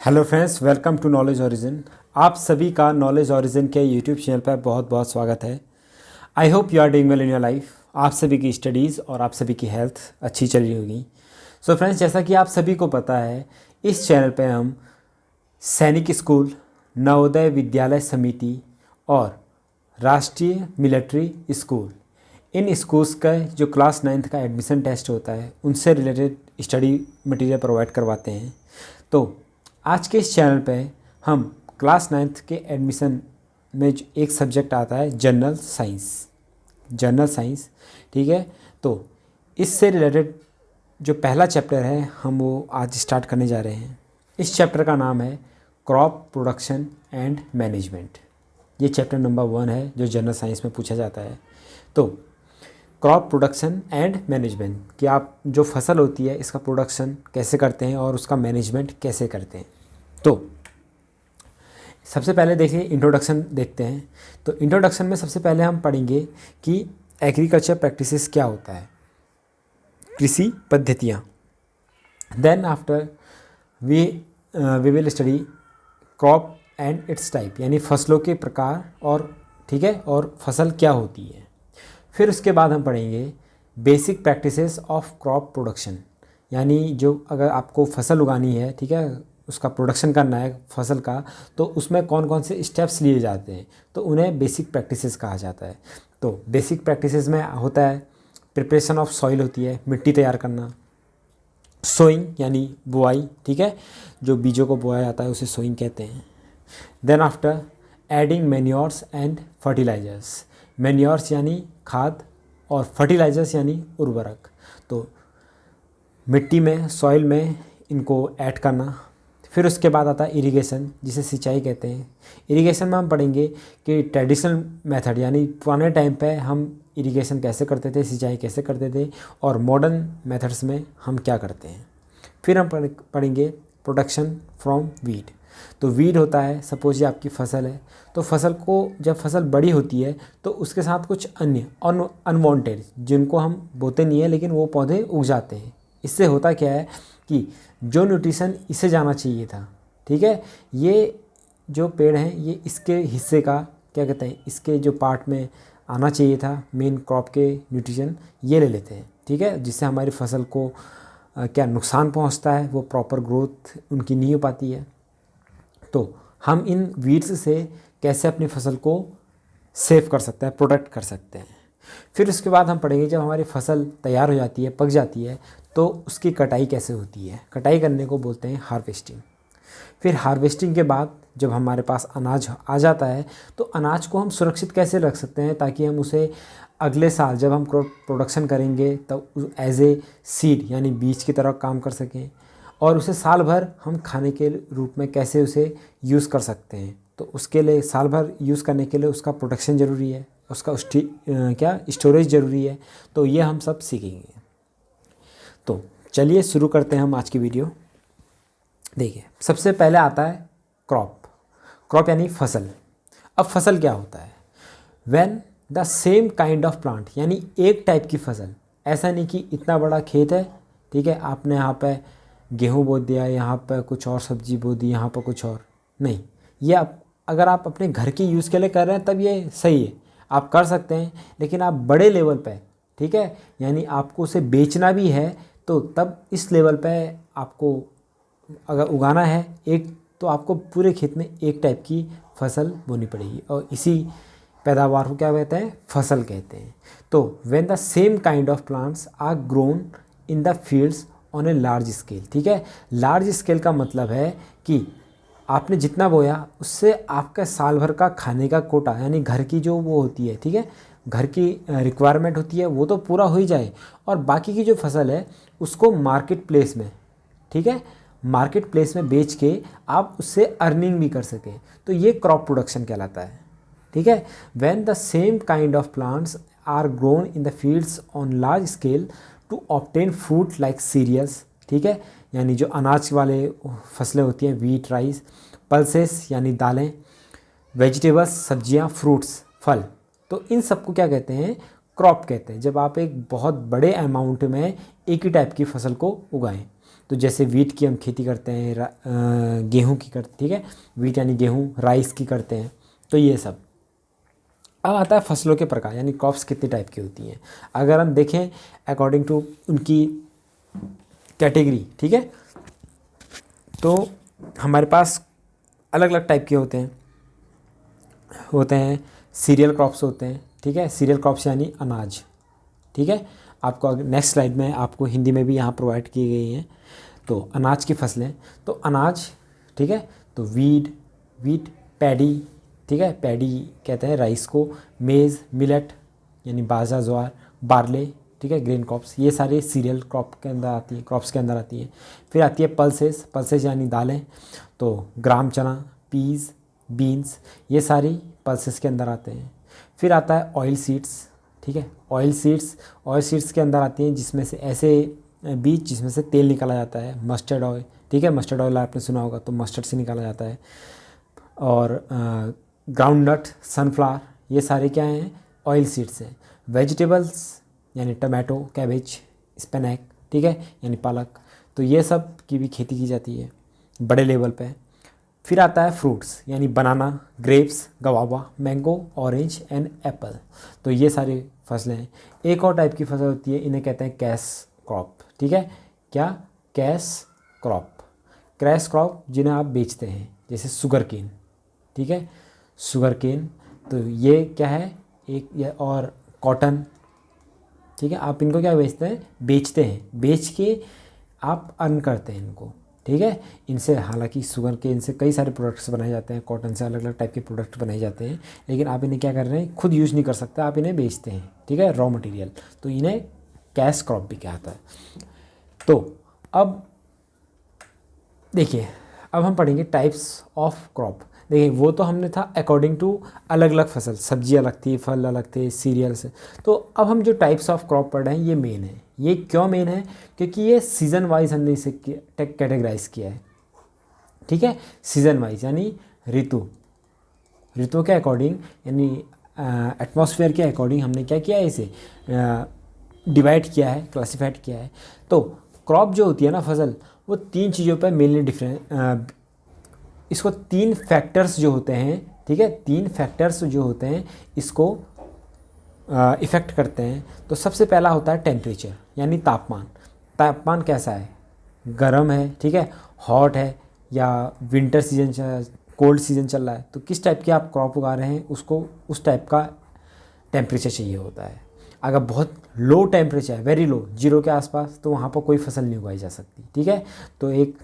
Hello friends, welcome to knowledge origin. आप सभी का नॉलेज ओरिजिन के यूट्यूब चैनल पर बहुत बहुत स्वागत है। I hope you are doing well in your life. आप सभी की स्टडीज़ और आप सभी की हेल्थ अच्छी चल रही होगी। सो फ्रेंड्स, जैसा कि आप सभी को पता है, इस चैनल पे हम सैनिक स्कूल, नवोदय विद्यालय समिति और राष्ट्रीय मिलिट्री स्कूल, इन स्कूल्स का जो क्लास 9th का एडमिशन टेस्ट होता है उनसे रिलेटेड स्टडी मटेरियल प्रोवाइड करवाते हैं। तो आज के इस चैनल पे हम क्लास 9th के एडमिशन में जो एक सब्जेक्ट आता है जनरल साइंस, ठीक है। तो इससे रिलेटेड जो पहला चैप्टर है हम वो आज स्टार्ट करने जा रहे हैं। इस चैप्टर का नाम है क्रॉप प्रोडक्शन एंड मैनेजमेंट। ये चैप्टर नंबर 1 है जो जनरल साइंस में पूछा जाता है। तो क्रॉप प्रोडक्शन एंड मैनेजमेंट कि आप जो फसल होती है इसका प्रोडक्शन कैसे करते हैं और उसका मैनेजमेंट कैसे करते हैं। तो सबसे पहले देखिए इंट्रोडक्शन देखते हैं। तो इंट्रोडक्शन में सबसे पहले हम पढ़ेंगे कि एग्रीकल्चर प्रैक्टिसेस क्या होता है, कृषि पद्धतियाँ। Then after we will study crop and its type, यानी फसलों के प्रकार और ठीक है और फसल क्या होती है। फिर उसके बाद हम पढ़ेंगे basic practices of crop production, यानी जो अगर आपको फसल उगानी है, ठीक है, उसका प्रोडक्शन करना है फसल का, तो उसमें कौन कौन से स्टेप्स लिए जाते हैं, तो उन्हें बेसिक प्रैक्टिसेस कहा जाता है। तो बेसिक प्रैक्टिसेस में होता है प्रिपरेशन ऑफ सॉइल होती है, मिट्टी तैयार करना, सोइंग यानी बुआई, ठीक है, जो बीजों को बोया जाता है उसे सोइंग कहते हैं। Then after adding manures and fertilizers, manures यानी खाद और फर्टिलाइजर्स यानी उर्वरक। तो मिट्टी में, सॉइल में इनको ऐड करना। फिर उसके बाद आता है इरिगेशन, जिसे सिंचाई कहते हैं। इरिगेशन में हम पढ़ेंगे कि ट्रेडिशनल मेथड यानी पुराने टाइम पे हम इरिगेशन कैसे करते थे, सिंचाई कैसे करते थे, और मॉडर्न मेथड्स में हम क्या करते हैं। फिर हम पढ़ेंगे प्रोडक्शन फ्रॉम वीड। तो वीड होता है, सपोज ये आपकी फसल है, तो फसल को जब फसल बड़ी होती है तो उसके साथ कुछ अन्य अनवांटेड, जिनको हम बोते नहीं हैं लेकिन वो पौधे उग जाते हैं। इससे होता क्या है कि जो न्यूट्रिशन इसे जाना चाहिए था, ठीक है, ये जो पेड़ हैं ये इसके हिस्से का क्या कहते हैं, इसके जो पार्ट में आना चाहिए था मेन क्रॉप के न्यूट्रिशन, ये ले लेते हैं, ठीक है, जिससे हमारी फसल को क्या नुकसान पहुंचता है, वो प्रॉपर ग्रोथ उनकी नहीं हो पाती है। तो हम इन वीड्स से कैसे अपनी फसल को सेव कर सकते हैं, प्रोटेक्ट कर सकते हैं। फिर उसके बाद हम पढ़ेंगे जब हमारी फसल तैयार हो जाती है, पक जाती है, तो उसकी कटाई कैसे होती है। कटाई करने को बोलते हैं हार्वेस्टिंग। फिर हार्वेस्टिंग के बाद जब हमारे पास अनाज आ जाता है तो अनाज को हम सुरक्षित कैसे रख सकते हैं ताकि हम उसे अगले साल जब हम प्रोडक्शन करेंगे तब एज ए सीड यानी बीज की तरह काम कर सकें, और उसे साल भर हम खाने के रूप में कैसे उसे यूज़ कर सकते हैं। तो उसके लिए साल भर यूज़ करने के लिए उसका प्रोटेक्शन ज़रूरी है, उसका क्या स्टोरेज ज़रूरी है। तो ये हम सब सीखेंगे। तो चलिए शुरू करते हैं हम आज की वीडियो। देखिए सबसे पहले आता है क्रॉप यानी फसल। अब फसल क्या होता है, when the same kind of plant, यानी एक टाइप की फसल। ऐसा नहीं कि इतना बड़ा खेत है, ठीक है, आपने यहाँ पे गेहूँ बो दिया, यहाँ पर कुछ और सब्जी बो दी, यहाँ पर कुछ और नहीं। ये अगर आप अपने घर की यूज़ के लिए कर रहे हैं तब ये सही है, आप कर सकते हैं। लेकिन आप बड़े लेवल पे, ठीक है, यानी आपको उसे बेचना भी है, तो तब इस लेवल पे आपको अगर उगाना है एक, तो आपको पूरे खेत में एक टाइप की फसल बोनी पड़ेगी, और इसी पैदावार को क्या कहते हैं, फसल कहते हैं। तो when the same kind of plants are grown in the fields on a large scale, ठीक है। लार्ज स्केल का मतलब है कि आपने जितना बोया उससे आपका साल भर का खाने का कोटा, यानी घर की जो वो होती है, ठीक है, घर की रिक्वायरमेंट होती है, वो तो पूरा हो ही जाए, और बाकी की जो फसल है उसको मार्केट प्लेस में, ठीक है, मार्केट प्लेस में बेच के आप उससे अर्निंग भी कर सकें। तो ये क्रॉप प्रोडक्शन कहलाता है, ठीक है। When the same kind of plants are grown in the fields on large scale to obtain food like cereals, ठीक है, यानी जो अनाज वाले फसलें होती हैं, वीट, राइस, पल्सेस यानी दालें, वेजिटेबल्स सब्जियां, फ्रूट्स फल, तो इन सबको क्या कहते हैं, क्रॉप कहते हैं। जब आप एक बहुत बड़े अमाउंट में एक ही टाइप की फसल को उगाएं, तो जैसे वीट की हम खेती करते हैं, गेहूं की करते, ठीक है, वीट यानी गेहूं, राइस की करते हैं, तो ये सब। अब आता है फसलों के प्रकार, यानी क्रॉप्स कितने टाइप की होती हैं। अगर हम देखें अकॉर्डिंग टू उनकी कैटेगरी, ठीक है, तो हमारे पास अलग अलग टाइप के होते हैं सीरियल क्रॉप्स होते हैं, ठीक है, सीरियल क्रॉप्स यानी अनाज, ठीक है। आपको नेक्स्ट स्लाइड में आपको हिंदी में भी यहाँ प्रोवाइड की गई हैं। तो अनाज की फसलें, तो अनाज, ठीक है, तो वीट, पैडी, ठीक है, पैडी कहते हैं राइस को, मेज़, मिलेट यानी बाजरा, ज्वार, बार्ले, ठीक है, ग्रेन क्रॉप्स, ये सारे सीरियल क्रॉप के अंदर आती हैं, क्रॉप्स के अंदर आती है। फिर आती है पल्सेस यानी दालें, तो ग्राम चना, पीज़, बीन्स, ये सारी पल्सेस के अंदर आते हैं। फिर आता है ऑयल सीड्स, ठीक है, ऑयल सीड्स के अंदर आती हैं जिसमें से ऐसे बीज जिसमें से तेल निकाला जाता है, मस्टर्ड ऑयल, ठीक है, मस्टर्ड ऑयल आपने सुना होगा, तो मस्टर्ड से निकाला जाता है। और ग्राउंडनट, सनफ्लावर, ये सारे क्या हैं, ऑयल सीड्स हैं। वेजिटेबल्स यानी टमाटो, कैबेज, स्पिनैच, ठीक है, यानी पालक, तो ये सब की भी खेती की जाती है बड़े लेवल पे। फिर आता है फ्रूट्स यानी banana, grapes, guava, mango, orange and apple, तो ये सारी फसलें हैं। एक और टाइप की फसल होती है, इन्हें कहते हैं कैश क्रॉप, ठीक है, क्या, कैश क्रॉप जिन्हें आप बेचते हैं, जैसे शुगर केन, ठीक है, शुगर केन, तो ये क्या है एक, ये और कॉटन, ठीक है, आप इनको क्या बेचते हैं, बेच के आप अर्न करते हैं इनको, ठीक है। इनसे हालांकि शुगर के इनसे कई सारे प्रोडक्ट्स बनाए जाते हैं, कॉटन से अलग अलग टाइप के प्रोडक्ट बनाए जाते हैं, लेकिन आप इन्हें क्या कर रहे हैं, खुद यूज़ नहीं कर सकते, आप इन्हें बेचते हैं, ठीक है, रॉ मटेरियल, तो इन्हें कैश क्रॉप भी कहता है। तो अब देखिए, अब हम पढ़ेंगे टाइप्स ऑफ क्रॉप। देखिए वो तो हमने था अकॉर्डिंग टू अलग अलग फसल, सब्जी अलग थी, फल अलग थे, सीरियल्स। तो अब हम जो टाइप्स ऑफ क्रॉप पढ़ रहे हैं ये मेन है। ये क्यों मेन है, क्योंकि ये सीज़न वाइज हमने इसे कैटेगराइज किया है, ठीक है, सीज़न वाइज यानी ऋतु के अकॉर्डिंग, यानी एटमॉस्फेयर के अकॉर्डिंग हमने क्या किया है, इसे डिवाइड किया है, क्लासिफाइड किया है। तो क्रॉप जो होती है ना, फसल, वो तीन चीज़ों पर मेनली डिफरेंट, इसको तीन फैक्टर्स जो होते हैं, ठीक है, तीन फैक्टर्स जो होते हैं इसको इफ़ेक्ट करते हैं। तो सबसे पहला होता है टेम्परेचर यानी तापमान कैसा है, गर्म है, ठीक है, हॉट है, या विंटर सीजन, कोल्ड सीजन चल रहा है, तो किस टाइप की आप क्रॉप उगा रहे हैं उसको उस टाइप का टेम्परेचर चाहिए होता है। अगर बहुत लो टेम्परेचर है, वेरी लो, 0 के आसपास, तो वहाँ पर कोई फसल नहीं उगाई जा सकती, ठीक है। तो एक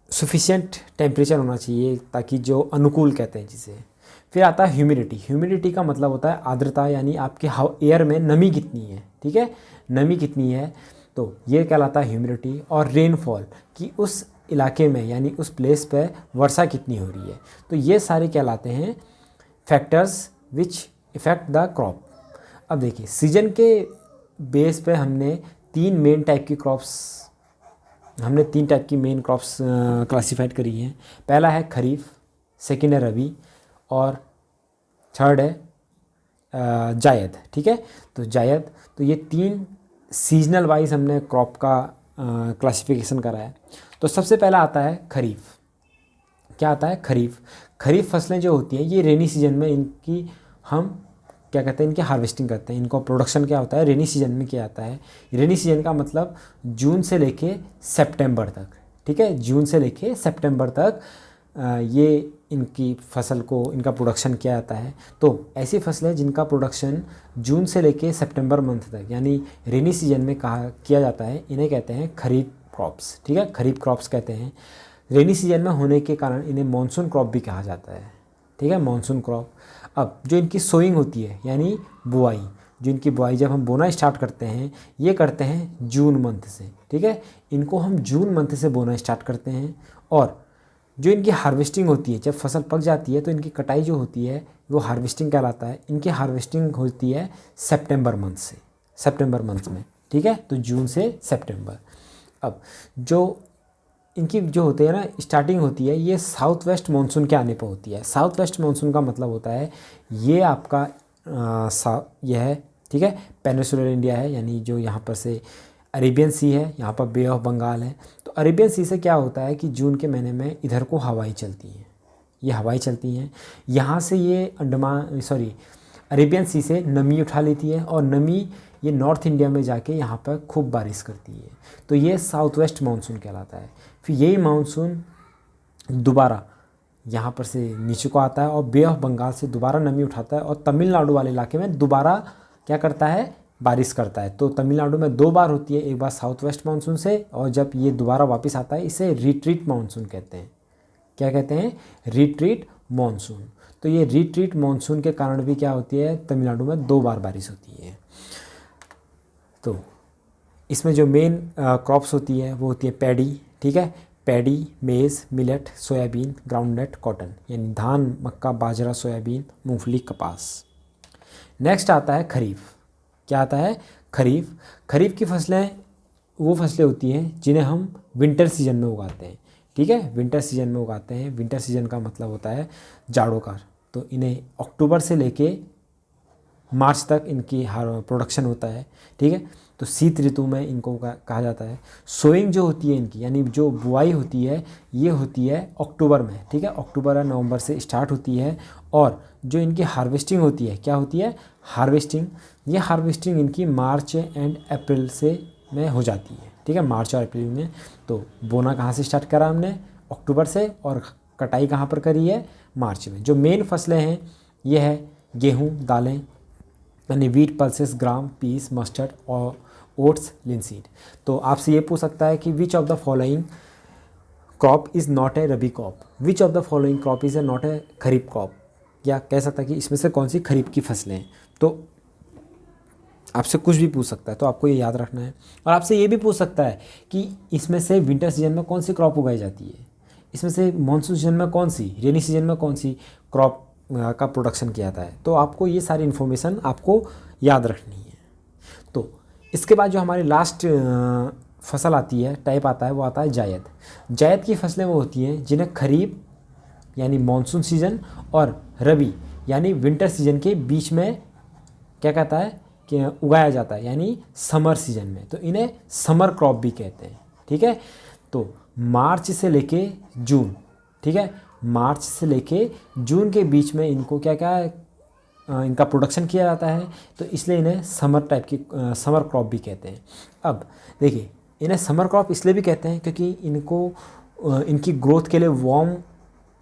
सफिशिएंट टेम्परेचर होना चाहिए, ताकि जो अनुकूल कहते हैं जिसे। फिर आता है ह्यूमिडिटी का मतलब होता है आर्द्रता, यानी आपके एयर में नमी कितनी है, ठीक है, नमी कितनी है, तो ये कहलाता है ह्यूमिडिटी। और रेनफॉल कि उस इलाके में यानी उस प्लेस पे वर्षा कितनी हो रही है, तो ये सारे कहलाते हैं factors which effect the crop. अब देखिए सीजन के बेस पे हमने तीन टाइप की मेन क्रॉप्स क्लासिफाइड करी हैं। पहला है खरीफ, सेकंड है रबी, और थर्ड है जायद, ठीक है। तो जायद, तो ये तीन सीजनल वाइज हमने क्रॉप का क्लासिफिकेशन करा है। तो सबसे पहला आता है खरीफ। क्या आता है, खरीफ फसलें जो होती हैं ये रेनी सीजन में इनकी हम क्या कहते हैं, इनकी हार्वेस्टिंग करते हैं। इनको प्रोडक्शन क्या होता है, रेनी सीजन में किया जाता है। रेनी सीजन का मतलब जून से लेके सितंबर तक, ठीक है, जून से लेके सितंबर तक ये इनकी फसल को, इनका प्रोडक्शन किया जाता है। तो ऐसी फसलें जिनका प्रोडक्शन जून से लेके सितंबर मंथ तक यानी रेनी सीजन में किया जाता है, इन्हें कहते हैं खरीफ क्रॉप्स, ठीक है, खरीफ क्रॉप्स कहते हैं। रेनी सीजन में होने के कारण इन्हें मानसून क्रॉप भी कहा जाता है, ठीक है, मानसून क्रॉप। अब जो इनकी सोइंग होती है यानी बुआई, जो इनकी बुआई जब हम बोना स्टार्ट करते हैं, ये करते हैं जून मंथ से, ठीक है, इनको हम जून मंथ से बोना स्टार्ट करते हैं। और जो इनकी हार्वेस्टिंग होती है, जब फसल पक जाती है तो इनकी कटाई जो होती है वो हार्वेस्टिंग कहलाता है। इनकी हार्वेस्टिंग होती है सितंबर मंथ में, ठीक है, तो जून से सितंबर। अब जो इनकी जो होते हैं ना, स्टार्टिंग होती है ये साउथ वेस्ट मानसून के आने पर होती है। साउथ वेस्ट मानसून का मतलब होता है ये आपका यह है, ठीक है, पेनिनसुलर इंडिया है, यानी जो यहाँ पर से अरेबियन सी है, यहाँ पर बे ऑफ बंगाल है। तो अरेबियन सी से क्या होता है कि जून के महीने में इधर को हवाएं चलती हैं, ये हवाएं चलती हैं, यहाँ से ये अरेबियन सी से नमी उठा लेती है और नमी ये नॉर्थ इंडिया में जाके यहाँ पर खूब बारिश करती है। तो ये साउथ वेस्ट मानसून कहलाता है। फिर यही मानसून दोबारा यहाँ पर से नीचे को आता है और बे ऑफ बंगाल से दोबारा नमी उठाता है और तमिलनाडु वाले इलाके में दोबारा क्या करता है, बारिश करता है। तो तमिलनाडु में 2 बार होती है, एक बार साउथ वेस्ट मानसून से, और जब ये दोबारा वापस आता है इसे रिट्रीट मानसून कहते हैं। क्या कहते हैं? Retreat monsoon. तो ये रिट्रीट मानसून के कारण भी क्या होती है, तमिलनाडु में 2 बार बारिश होती है। तो इसमें जो मेन क्रॉप्स होती है वो होती है पैडी, ठीक है, पैडी, मेज़, मिलेट, सोयाबीन, ग्राउंडनट, कॉटन, यानी धान, मक्का, बाजरा, सोयाबीन, मूंगफली, कपास। नेक्स्ट आता है खरीफ। क्या आता है? खरीफ। खरीफ की फसलें वो फसलें होती हैं जिन्हें हम विंटर सीजन में उगाते हैं, ठीक है, विंटर सीजन में उगाते हैं। विंटर सीजन का मतलब होता है जाड़ों का। तो इन्हें अक्टूबर से लेके मार्च तक इनकी प्रोडक्शन होता है, ठीक है। तो शीत ऋतु में इनको कहा जाता है। सोइंग जो होती है इनकी, यानी जो बुआई होती है, ये होती है अक्टूबर में, ठीक है, अक्टूबर या नवंबर से स्टार्ट होती है। और जो इनकी हार्वेस्टिंग होती है, क्या होती है? हार्वेस्टिंग। ये हार्वेस्टिंग इनकी मार्च एंड अप्रैल से में हो जाती है, ठीक है, मार्च और अप्रैल में। तो बोना कहाँ से स्टार्ट करा हमने? अक्टूबर से, और कटाई कहाँ पर करी है? मार्च में। जो मेन फसलें हैं ये है गेहूँ, दालें, यानी वीट, पल्सेस, ग्राम, पीस, मस्टर्ड और ओट्स, लिनसीड। तो आपसे ये पूछ सकता है कि which of the following crop is not a rabi crop, which of the following crop is a not a kharif crop. या कह सकता है कि इसमें से कौन सी खरीफ की फसलें हैं। तो आपसे कुछ भी पूछ सकता है, तो आपको ये याद रखना है। और आपसे ये भी पूछ सकता है कि इसमें से विंटर सीजन में कौन सी क्रॉप उगाई जाती है, इसमें से मानसून सीजन में कौन सी, रेनी सीजन में कौन सी क्रॉप का प्रोडक्शन किया जाता है। तो आपको ये सारी इन्फॉर्मेशन आपको याद रखनी है। तो इसके बाद जो हमारी लास्ट फसल आती है, टाइप आता है, वो आता है जायद। जायद की फसलें वो होती हैं जिन्हें खरीफ यानी मानसून सीजन और रबी यानी विंटर सीजन के बीच में क्या कहता है कि उगाया जाता है, यानी समर सीजन में। तो इन्हें समर क्रॉप भी कहते हैं, ठीक है। तो मार्च से लेके जून, ठीक है, मार्च से लेके जून के बीच में इनको क्या क्या इनका प्रोडक्शन किया जाता है। तो इसलिए इन्हें समर टाइप की समर क्रॉप भी कहते हैं। अब देखिए, इन्हें समर क्रॉप इसलिए भी कहते हैं क्योंकि इनको इनकी ग्रोथ के लिए वार्म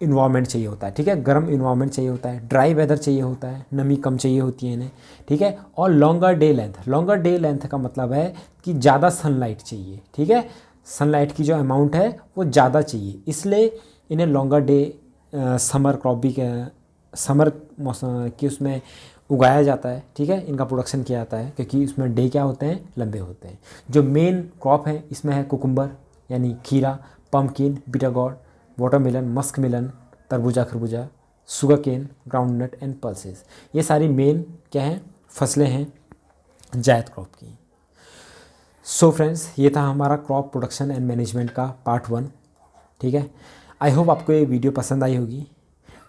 इन्वायरमेंट चाहिए होता है, ठीक है, गर्म इन्वायरमेंट चाहिए होता है, ड्राई वेदर चाहिए होता है, नमी कम चाहिए होती है इन्हें, ठीक है, और longer day length. Longer day length का मतलब है कि ज़्यादा सनलाइट चाहिए, ठीक है, सनलाइट की जो अमाउंट है वो ज़्यादा चाहिए, इसलिए इन्हें लॉन्गर डे समर क्रॉप भी समर मौसम की उसमें उगाया जाता है, ठीक है, इनका प्रोडक्शन किया जाता है क्योंकि उसमें डे क्या होते हैं, लंबे होते हैं। जो मेन क्रॉप है इसमें है कुकुम्बर यानी खीरा, pumpkin, bitter gourd, watermelon, musk melon, तरबूजा, खरबूजा, sugar cane, groundnut and pulses. ये सारी मेन क्या हैं, फसलें हैं जायद क्रॉप की। सो फ्रेंड्स, ये था हमारा क्रॉप प्रोडक्शन एंड मैनेजमेंट का पार्ट 1, ठीक है। आई होप आपको ये वीडियो पसंद आई होगी।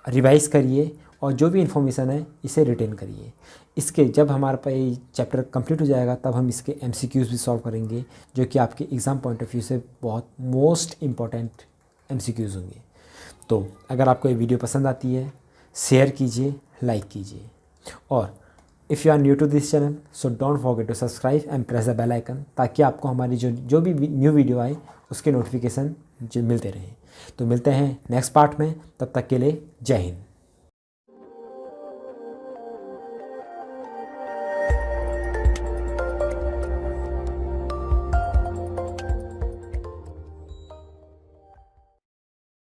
रिवाइज़ करिए और जो भी इन्फॉर्मेशन है इसे रिटेन करिए। इसके जब हमारे पास ये चैप्टर कंप्लीट हो जाएगा तब हम इसके MCQs भी सॉल्व करेंगे, जो कि आपके एग्ज़ाम पॉइंट ऑफ व्यू से बहुत मोस्ट इम्पॉर्टेंट MCQs होंगे। तो अगर आपको ये वीडियो पसंद आती है, शेयर कीजिए, लाइक कीजिए, और if you are new to this channel so don't forget to subscribe and press the bell icon, ताकि आपको हमारी जो भी न्यू वीडियो आए उसके नोटिफिकेशन जो मिलते रहें। तो मिलते हैं नेक्स्ट पार्ट में, तब तक के लिए जय हिंद।